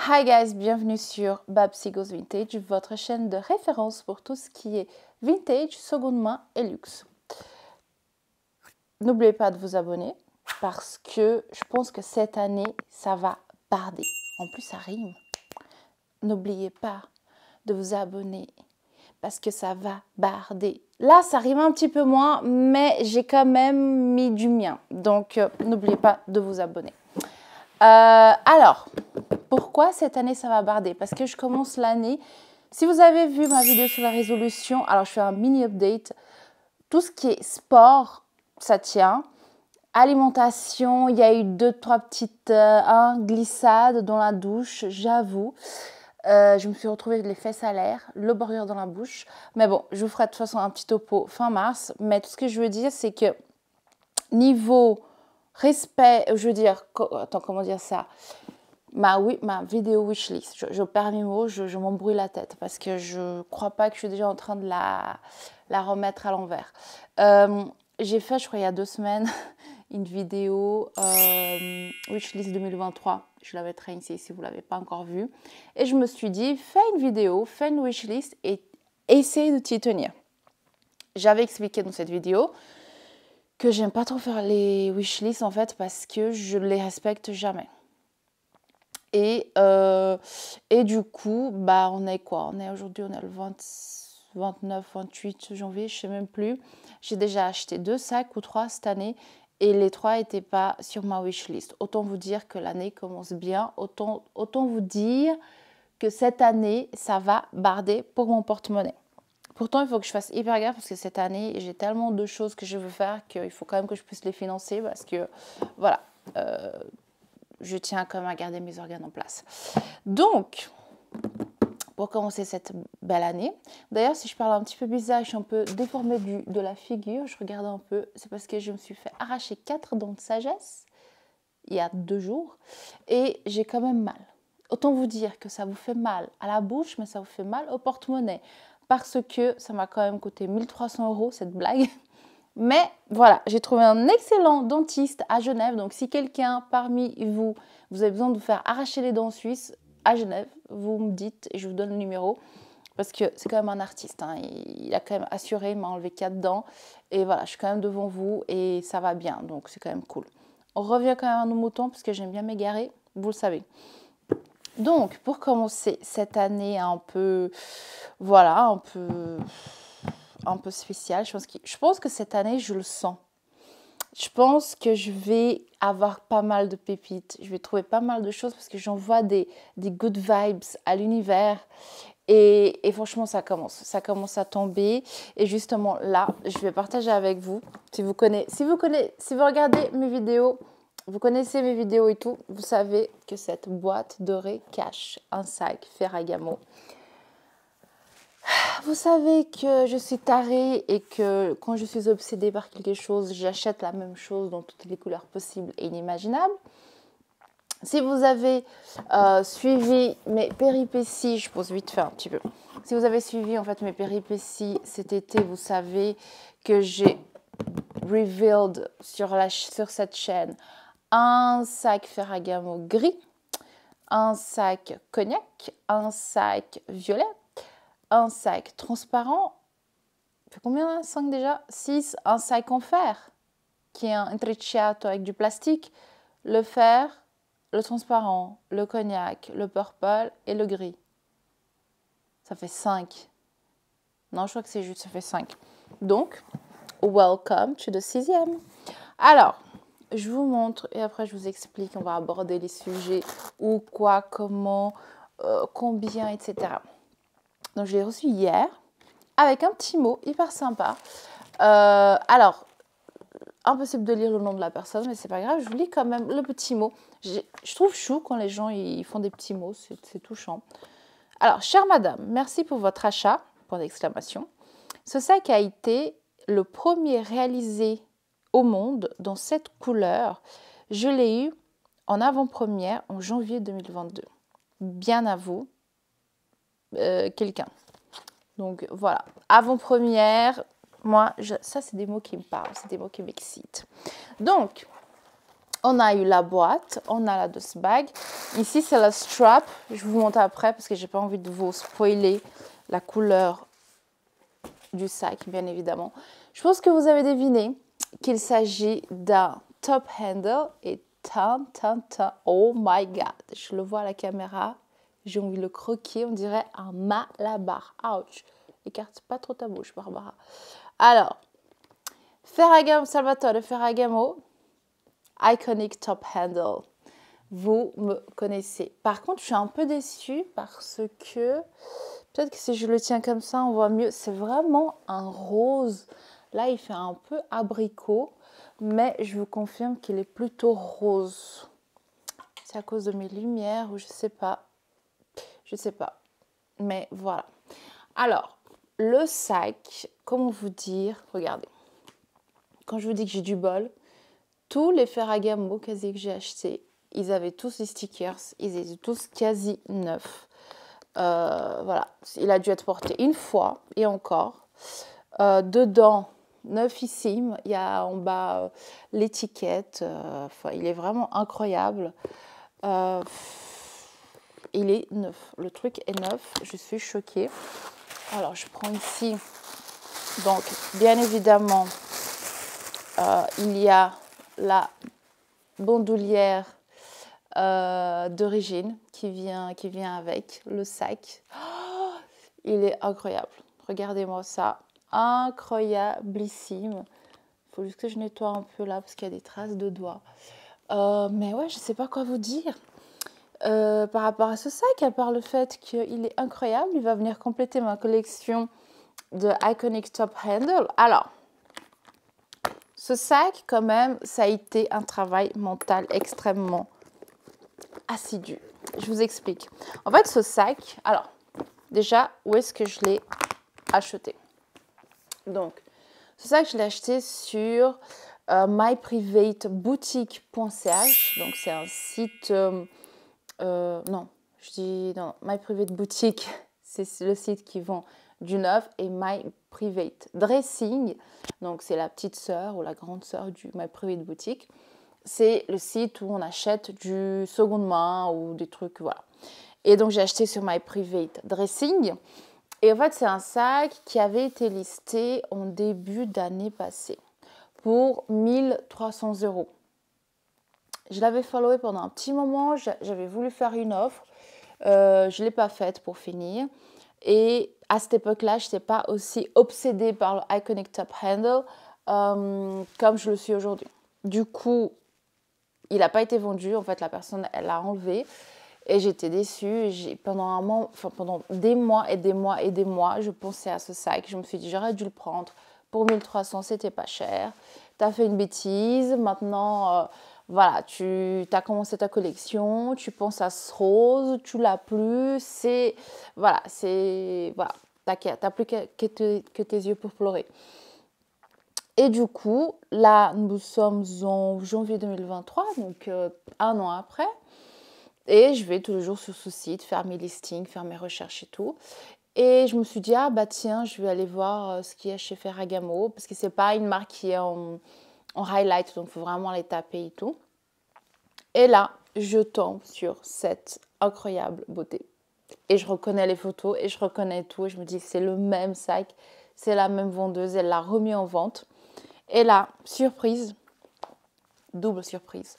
Hi guys, bienvenue sur Babsy Goes Vintage, votre chaîne de référence pour tout ce qui est vintage, seconde main et luxe. N'oubliez pas de vous abonner parce que je pense que cette année, ça va barder. En plus, ça rime. N'oubliez pas de vous abonner parce que ça va barder. Là, ça rime un petit peu moins, mais j'ai quand même mis du mien. Donc, n'oubliez pas de vous abonner. Alors, pourquoi cette année ça va barder? Parce que je commence l'année. Si vous avez vu ma vidéo sur la résolution, alors je fais un mini update. Tout ce qui est sport, ça tient. Alimentation, il y a eu 2-3 petites glissades dans la douche, j'avoue. Je me suis retrouvée les fesses à l'air, le burger dans la bouche. Mais bon, je vous ferai de toute façon un petit topo fin mars. Mais tout ce que je veux dire, c'est que niveau respect, je veux dire, attends, comment dire ça? Ma vidéo wishlist, je perds mes mots, je m'embrouille la tête parce que je crois pas que je suis déjà en train de la remettre à l'envers. J'ai fait, je crois, il y a 2 semaines, une vidéo wishlist 2023. Je la mettrai ici si vous ne l'avez pas encore vue. Et je me suis dit, fais une vidéo, fais une wishlist et essaye de t'y tenir. J'avais expliqué dans cette vidéo que j'aime pas trop faire les wishlists en fait parce que je les respecte jamais. Et du coup, bah, on est quoi? Aujourd'hui, on est le 29, 28 janvier, je ne sais même plus. J'ai déjà acheté 2 sacs ou 3 cette année et les 3 n'étaient pas sur ma wishlist. Autant vous dire que l'année commence bien, autant vous dire que cette année, ça va barder pour mon porte-monnaie. Pourtant, il faut que je fasse hyper gaffe parce que cette année, j'ai tellement de choses que je veux faire qu'il faut quand même que je puisse les financer parce que, voilà, je tiens quand même à garder mes organes en place. Donc, pour commencer cette belle année, d'ailleurs, si je parle un petit peu bizarre, je suis un peu déformée de la figure, je regarde un peu, c'est parce que je me suis fait arracher 4 dents de sagesse il y a 2 jours et j'ai quand même mal. Autant vous dire que ça vous fait mal à la bouche, mais ça vous fait mal au porte-monnaie parce que ça m'a quand même coûté 1 300 € cette blague. Mais voilà, j'ai trouvé un excellent dentiste à Genève. Donc, si quelqu'un parmi vous, vous avez besoin de vous faire arracher les dents en Suisse, à Genève, vous me dites et je vous donne le numéro. Parce que c'est quand même un artiste. Hein. Il a quand même assuré, il m'a enlevé 4 dents. Et voilà, je suis quand même devant vous et ça va bien. Donc, c'est quand même cool. On revient quand même à nos moutons parce que j'aime bien m'égarer, vous le savez. Donc, pour commencer cette année un peu, voilà, un peu spécial. Je pense que cette année, je le sens. Je pense que je vais avoir pas mal de pépites. Je vais trouver pas mal de choses parce que j'envoie des good vibes à l'univers. Et franchement, ça commence à tomber. Et justement, là, je vais partager avec vous. Si vous regardez mes vidéos, vous connaissez mes vidéos et tout, vous savez que cette boîte dorée cache un sac Ferragamo. Vous savez que je suis tarée et que quand je suis obsédée par quelque chose, j'achète la même chose dans toutes les couleurs possibles et inimaginables. Si vous avez suivi mes péripéties, je pose vite fait un petit peu. Si vous avez suivi en fait mes péripéties cet été, vous savez que j'ai revealed sur cette chaîne un sac Ferragamo gris, un sac cognac, un sac violet, un sac transparent, fait combien là? 5 déjà? 6, un sac en fer, qui est un intrecciato avec du plastique, le fer, le transparent, le cognac, le purple et le gris. Ça fait 5. Non, je crois que c'est juste, ça fait 5. Donc, welcome to the 6e. Alors, je vous montre et après je vous explique, on va aborder les sujets, où, quoi, comment, combien, etc. Donc, je l'ai reçu hier avec un petit mot hyper sympa. Alors, impossible de lire le nom de la personne, mais c'est pas grave, je vous lis quand même le petit mot. Je trouve chou quand les gens ils font des petits mots, c'est touchant. Alors, chère madame, merci pour votre achat, point d'exclamation. Ce sac a été le premier réalisé au monde dans cette couleur. Je l'ai eu en avant-première en janvier 2022. Bien à vous, quelqu'un. Donc voilà, avant-première, moi, ça c'est des mots qui me parlent, c'est des mots qui m'excitent. Donc, On a eu la boîte, on a la dust bag. Ici, c'est la strap. Je vous montre après parce que j'ai pas envie de vous spoiler la couleur du sac, bien évidemment. Je pense que vous avez deviné qu'il s'agit d'un top handle et oh my god, je le vois à la caméra, j'ai envie de le croquer, on dirait un malabar. Ouch, écarte pas trop ta bouche, Barbara. Alors, Ferragamo, Salvatore Ferragamo, Iconic Top Handle. Vous me connaissez. Par contre, je suis un peu déçue parce que peut-être que si je le tiens comme ça, on voit mieux. C'est vraiment un rose. Là, il fait un peu abricot, mais je vous confirme qu'il est plutôt rose. C'est à cause de mes lumières ou je sais pas. Je sais pas. Mais voilà. Alors, le sac, comment vous dire? Regardez. Quand je vous dis que j'ai du bol, tous les Ferragamo quasi que j'ai achetés, ils avaient tous les stickers, ils étaient tous quasi neufs. Voilà, il a dû être porté une fois et encore. Dedans, neufissime, il y a en bas l'étiquette. Il est vraiment incroyable. Il est neuf, le truc est neuf, je suis choquée. Alors, je prends ici, donc bien évidemment, il y a la bandoulière d'origine qui vient avec le sac. Oh, il est incroyable. Regardez-moi ça. Incroyablissime. Il faut juste que je nettoie un peu là parce qu'il y a des traces de doigts. Mais ouais, je ne sais pas quoi vous dire. Par rapport à ce sac, à part le fait qu'il est incroyable, il va venir compléter ma collection de Iconic Top Handle. Alors, ce sac, quand même, ça a été un travail mental extrêmement assidu. Je vous explique. En fait, ce sac, alors, déjà, où est-ce que je l'ai acheté? Donc, ce sac, je l'ai acheté sur myprivateboutique.ch. Donc, c'est un site... non, je dis non, MyPrivate Boutique, c'est le site qui vend du neuf, et MyPrivate Dressing, donc c'est la petite sœur ou la grande sœur du MyPrivate Boutique. C'est le site où on achète du seconde main ou des trucs, voilà. Et donc j'ai acheté sur MyPrivate Dressing. Et en fait, c'est un sac qui avait été listé en début d'année passée pour 1300 €. Je l'avais followé pendant un petit moment, j'avais voulu faire une offre, je ne l'ai pas faite pour finir. Et à cette époque-là, je n'étais pas aussi obsédée par le Iconic Top Handle comme je le suis aujourd'hui. Du coup, il n'a pas été vendu, en fait la personne elle l'a enlevé et j'étais déçue. Pendant des mois et des mois et des mois, je pensais à ce sac. Je me suis dit j'aurais dû le prendre pour 1300, c'était pas cher. Tu as fait une bêtise, maintenant... voilà, tu as commencé ta collection, tu penses à ce rose, tu l'as plus, voilà, t'as plus que tes yeux pour pleurer. Et du coup, là, nous sommes en janvier 2023, donc un an après, et je vais tous les jours sur ce site faire mes listings, faire mes recherches et tout. Et je me suis dit, ah bah tiens, je vais aller voir ce qu'il y a chez Ferragamo, parce que c'est pas une marque qui est en highlight, donc il faut vraiment les taper et tout. Et là, je tombe sur cette incroyable beauté. Et je reconnais les photos et je reconnais tout. Et je me dis, c'est le même sac, c'est la même vendeuse, elle l'a remis en vente. Et là, surprise, double surprise.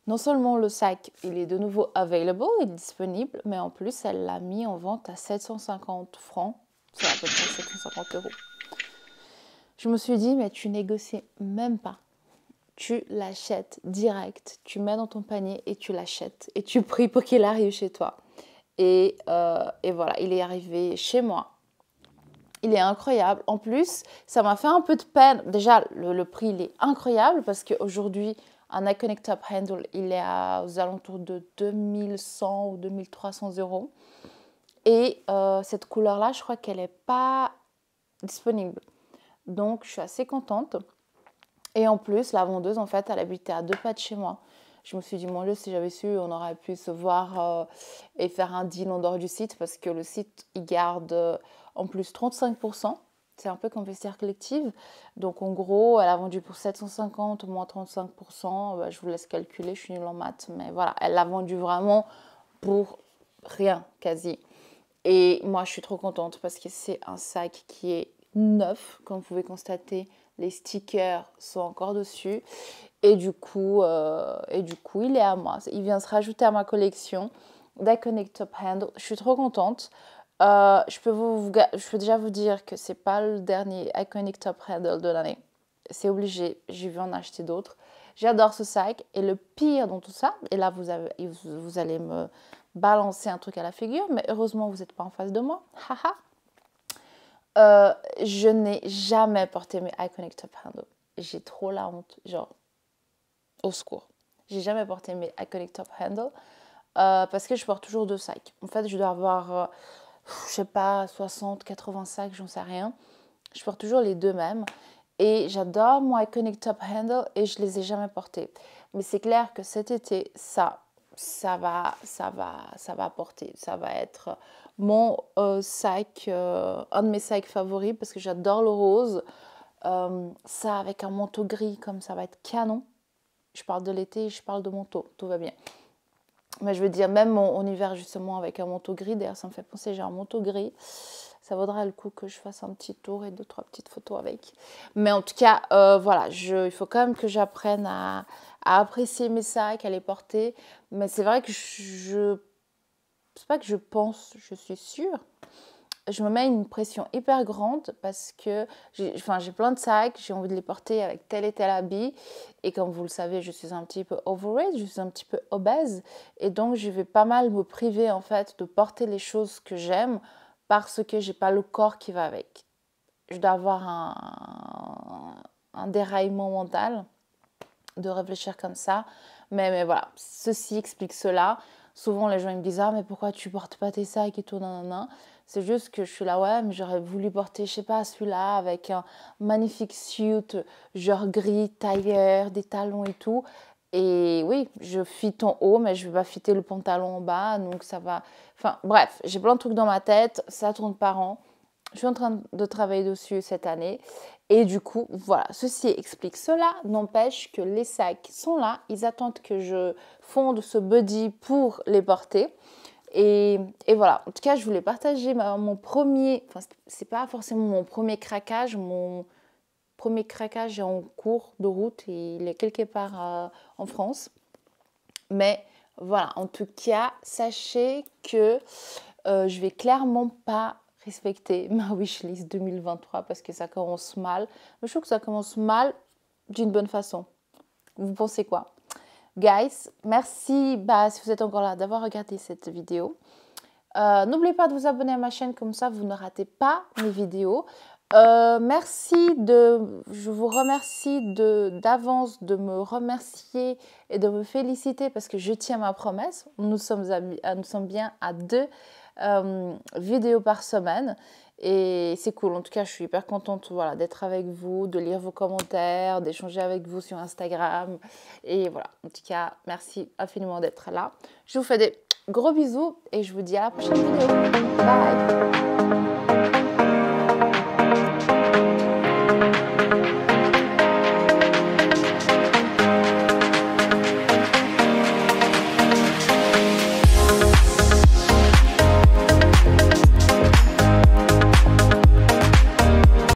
Non seulement le sac, il est de nouveau available, il est disponible, mais en plus, elle l'a mis en vente à 750 francs. C'est à peu près 750 €. Je me suis dit, mais tu négocies même pas. Tu l'achètes direct, tu mets dans ton panier et tu l'achètes. Et tu pries pour qu'il arrive chez toi. Et voilà, il est arrivé chez moi. Il est incroyable. En plus, ça m'a fait un peu de peine. Déjà, le prix, il est incroyable parce qu'aujourd'hui, un Iconic Top Handle, il est aux alentours de 2100 ou 2300 €. Et cette couleur-là, je crois qu'elle n'est pas disponible. Donc, je suis assez contente. Et en plus, la vendeuse, en fait, elle habitait à 2 pas de chez moi. Je me suis dit, mon Dieu, si j'avais su, on aurait pu se voir et faire un deal en dehors du site parce que le site, il garde en plus 35%. C'est un peu comme Vestiaire Collective. Donc en gros, elle a vendu pour 750, moins 35%. Bah, je vous laisse calculer, je suis nulle en maths. Mais voilà, elle l'a vendu vraiment pour rien, quasi. Et moi, je suis trop contente parce que c'est un sac qui est neuf. Comme vous pouvez constater, les stickers sont encore dessus. Et du coup, il est à moi. Il vient se rajouter à ma collection d'Iconic Top Handle. Je suis trop contente. Je peux déjà vous dire que c'est pas le dernier Iconic Top Handle de l'année. C'est obligé, je vais en acheter d'autres. J'adore ce sac. Et le pire dans tout ça, et là vous allez me balancer un truc à la figure, mais heureusement vous n'êtes pas en face de moi. Haha. Je n'ai jamais porté mes Iconic Top Handle. J'ai trop la honte, genre au secours. J'ai jamais porté mes Iconic Top Handle parce que je porte toujours 2 sacs. En fait, je dois avoir, je sais pas, 60, 80 sacs, j'en sais rien. Je porte toujours les 2 mêmes. Et j'adore mon Iconic Top Handle et je les ai jamais portés. Mais c'est clair que cet été, ça va porter. Ça va être mon sac, un de mes sacs favoris parce que j'adore le rose. Ça avec un manteau gris comme ça va être canon. Je parle de l'été, je parle de manteau, tout va bien. Mais je veux dire, même en hiver, justement, avec un manteau gris, d'ailleurs, ça me fait penser, j'ai un manteau gris. Ça vaudra le coup que je fasse un petit tour et 2-3 petites photos avec. Mais en tout cas, voilà, il faut quand même que j'apprenne à apprécier mes sacs, à les porter. Mais c'est vrai que c'est pas que je pense, je suis sûre. Je me mets une pression hyper grande parce que j'ai plein de sacs, j'ai envie de les porter avec tel et tel habit. Et comme vous le savez, je suis un petit peu overweight, je suis un petit peu obèse. Et donc, je vais pas mal me priver en fait de porter les choses que j'aime parce que j'ai pas le corps qui va avec. Je dois avoir un déraillement mental de réfléchir comme ça. Mais voilà, ceci explique cela. Souvent, les gens ils me disent « Ah, mais pourquoi tu portes pas tes sacs et tout, nanana ?» C'est juste que je suis là, ouais, mais j'aurais voulu porter, je sais pas, celui-là avec un magnifique suit, genre gris, tailleur, des talons et tout. Et oui, je fit en haut, mais je vais pas fitter le pantalon en bas, donc ça va... Enfin, bref, j'ai plein de trucs dans ma tête, ça tourne par an. Je suis en train de travailler dessus cette année. Et du coup, voilà, ceci explique cela. N'empêche que les sacs sont là. Ils attendent que je fonde ce body pour les porter. Et voilà, en tout cas, je voulais partager mon premier... Enfin, c'est pas forcément mon premier craquage. Mon premier craquage est en cours de route. Et il est quelque part en France. Mais voilà, en tout cas, sachez que je vais clairement pas respecter ma wishlist 2023 parce que ça commence mal. Mais je trouve que ça commence mal d'une bonne façon. Vous pensez quoi? Guys, merci si vous êtes encore là d'avoir regardé cette vidéo. N'oubliez pas de vous abonner à ma chaîne, comme ça vous ne ratez pas mes vidéos. Je vous remercie d'avance de me remercier et de me féliciter parce que je tiens ma promesse. Nous sommes bien à 2 vidéos par semaine et c'est cool. En tout cas, je suis hyper contente voilà, d'être avec vous, de lire vos commentaires, d'échanger avec vous sur Instagram. Et voilà, en tout cas, merci infiniment d'être là. Je vous fais des gros bisous et je vous dis à la prochaine vidéo. Bye!